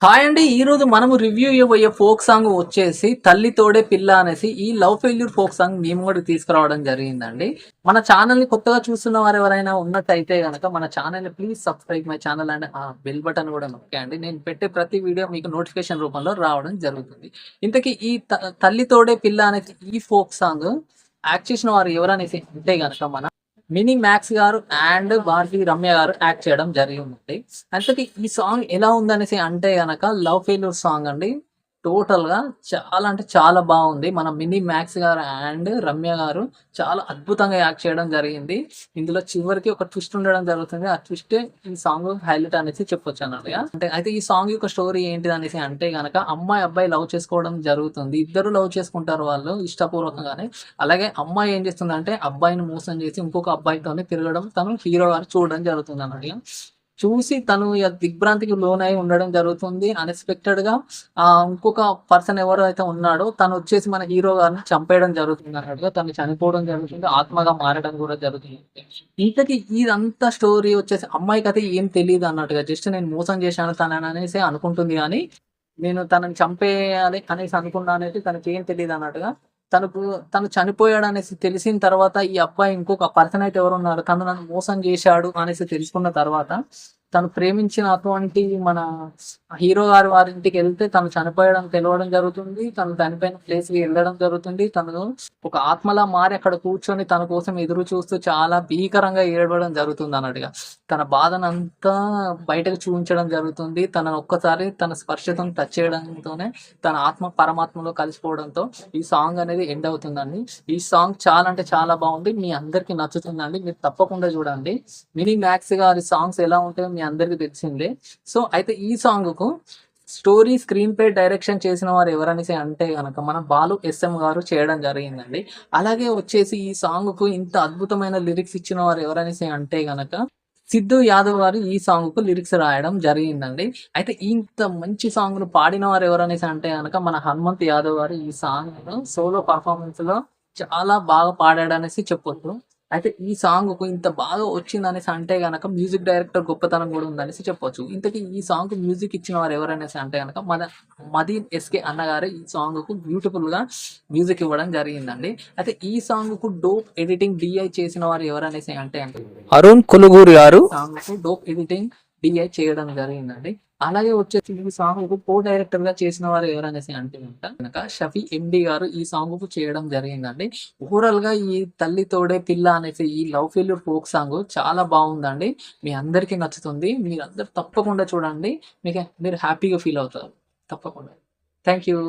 Hi అండి. ఈ రోజు మనము రివ్యూ ఇవ్వబోయే ఫోక్ సాంగ్ వచ్చేసి తల్లి తోడే పిల్ల అనేసి ఈ లవ్ ఫెయిల్యూర్ ఫోక్ సాంగ్ మేము కూడా తీసుకురావడం జరిగిందండి. మన ఛానల్ ని కొత్తగా చూస్తున్న వారు ఎవరైనా ఉన్నట్టయితే గనక మన ఛానల్ ని please subscribe my channel and ఆ బెల్ బటన్ కూడా నొక్కండి. నేను పెట్టే ప్రతి వీడియో మీకు నోటిఫికేషన్ రూపంలో రావడం జరుగుతుంది. ఇంతకీ ఈ తల్లి తోడే పిల్ల అనేసి ఈ ఫోక్ సాంగ్ యాక్ట్ చేసిన వారు ఎవరనేసి అంటే గనక మన మినీ మ్యాక్స్ గారు అండ్ భారతి రమ్య గారు యాక్ట్ చేయడం జరిగిందండి. అంతకి ఈ సాంగ్ ఎలా ఉందనేసి అంటే గనక లవ్ ఫెయిల్యూర్ సాంగ్ అండి. టోటల్ గా చాలా అంటే చాలా బాగుంది. మన మినీ మ్యాక్స్ గారు అండ్ రమ్య గారు చాలా అద్భుతంగా యాక్ట్ చేయడం జరిగింది. ఇందులో చివరికి ఒక ట్విస్ట్ ఉండడం జరుగుతుంది. ఆ ట్విస్ట్ ఈ సాంగ్ హైలైట్ అనేసి చెప్పొచ్చు అన్నట్టుగా. అంటే అయితే ఈ సాంగ్ యొక్క స్టోరీ ఏంటిది అనేసి అంటే గనక అమ్మాయి అబ్బాయి లవ్ చేసుకోవడం జరుగుతుంది. ఇద్దరు లవ్ చేసుకుంటారు వాళ్ళు ఇష్టపూర్వకంగానే. అలాగే అమ్మాయి ఏం చేస్తుందంటే అబ్బాయిని మోసం చేసి ఇంకొక అబ్బాయితోనే తిరగడం తను హీరో గారు చూడడం జరుగుతుంది అన్నట్టుగా. చూసి తను దిగ్భ్రాంతికి లోనై ఉండడం జరుగుతుంది. అన్ఎక్స్పెక్టెడ్ గా ఇంకొక పర్సన్ ఎవరైతే ఉన్నాడో తను వచ్చేసి మన హీరో గారిని చంపేయడం జరుగుతుంది అన్నట్టుగా. తను చనిపోవడం జరుగుతుంది, ఆత్మగా మారడం కూడా జరుగుతుంది. ఇంతకీ ఇదంతా స్టోరీ వచ్చేసి అమ్మాయికి అయితే ఏం తెలియదు అన్నట్టుగా. జస్ట్ నేను మోసం చేశాను తనని అనేసి అనుకుంటుంది, కానీ నేను తనని చంపేయాలి అనేసి అనుకున్నా అనేది తనకి ఏం తెలియదు అన్నట్టుగా. తను చనిపోయాడు అనేసి తెలిసిన తర్వాత ఈ అబ్బాయి ఇంకొక పర్సన్ అయితే ఎవరు ఉన్నారు తను నన్ను మోసం చేశాడు అనేసి తెలుసుకున్న తర్వాత తను ప్రేమించిన అటువంటి మన హీరో గారి వారింటికి వెళ్తే తను చనిపోయడం తెలవడం జరుగుతుంది. తను చనిపోయిన ప్లేస్ కి వెళ్ళడం జరుగుతుంది. తను ఒక ఆత్మలా మారి అక్కడ కూర్చొని తన కోసం ఎదురు చూస్తూ చాలా భీకరంగా ఏడవడం జరుగుతుంది అన్నట్టుగా. తన బాధనంతా బయటకు చూపించడం జరుగుతుంది. తన ఒక్కసారి తన స్పర్శతో టచ్ చేయడంతోనే తన ఆత్మ పరమాత్మలో కలిసిపోవడంతో ఈ సాంగ్ అనేది ఎండ్ అవుతుందండి. ఈ సాంగ్ చాలా అంటే చాలా బాగుంది. మీ అందరికి నచ్చుతుందండి. మీరు తప్పకుండా చూడండి. మినీ మ్యాక్స్ గారి సాంగ్స్ ఎలా ఉంటాయో మీ అందరికి తెలిసిందే. సో అయితే ఈ సాంగ్ కు స్టోరీ స్క్రీన్ ప్లే డైరెక్షన్ చేసిన వారు ఎవరనేసి అంటే గనక మన బాలు ఎస్ఎం గారు చేయడం జరిగిందండి. అలాగే వచ్చేసి ఈ సాంగ్ కు ఇంత అద్భుతమైన లిరిక్స్ ఇచ్చిన వారు ఎవరనేసి అంటే గనక సిద్ధు యాదవ్ గారు ఈ సాంగ్ కు లిరిక్స్ రాయడం జరిగిందండి. అయితే ఇంత మంచి సాంగ్ ను పాడిన వారు ఎవరనేసి అంటే గనక మన హనుమంత్ యాదవ్ గారు ఈ సాంగ్ సోలో పర్ఫార్మెన్స్ లో చాలా బాగా పాడాడనేసి చెప్పొచ్చు. అయితే ఈ సాంగ్ కు ఇంత బాగా వచ్చింది అనేసి అంటే గనక మ్యూజిక్ డైరెక్టర్ గొప్పతనం కూడా ఉందనేసి చెప్పొచ్చు. ఇంతకీ ఈ సాంగ్ కు మ్యూజిక్ ఇచ్చిన వారు ఎవరనేసి అంటే గనక మన మదీన్ ఎస్కే అన్నగారు ఈ సాంగ్ కు బ్యూటిఫుల్ గా మ్యూజిక్ ఇవ్వడం జరిగిందండి. అయితే ఈ సాంగ్ కు డోప్ ఎడిటింగ్ డిఐ చేసిన వారు ఎవరనేసి అంటే అరుణ్ కొలుగూరి గారు సాంగ్ కు డోప్ ఎడిటింగ్ డిఐ చేయడం జరిగిందండి. అలాగే వచ్చేసి ఈ సాంగ్ కు కో డైరెక్టర్ గా చేసిన వారు ఎవరనేసి అంటే కనుక షఫీ ఎండి గారు ఈ సాంగ్ కు చేయడం జరిగిందండి. ఓవరాల్ గా ఈ తల్లి తోడే పిల్ల అనేసి ఈ లవ్ ఫెయిల్యూర్ ఫోక్ సాంగ్ చాలా బాగుందండి. మీ అందరికీ నచ్చుతుంది. మీరు అందరు తప్పకుండా చూడండి. మీరు హ్యాపీగా ఫీల్ అవుతారు తప్పకుండా. Thank you.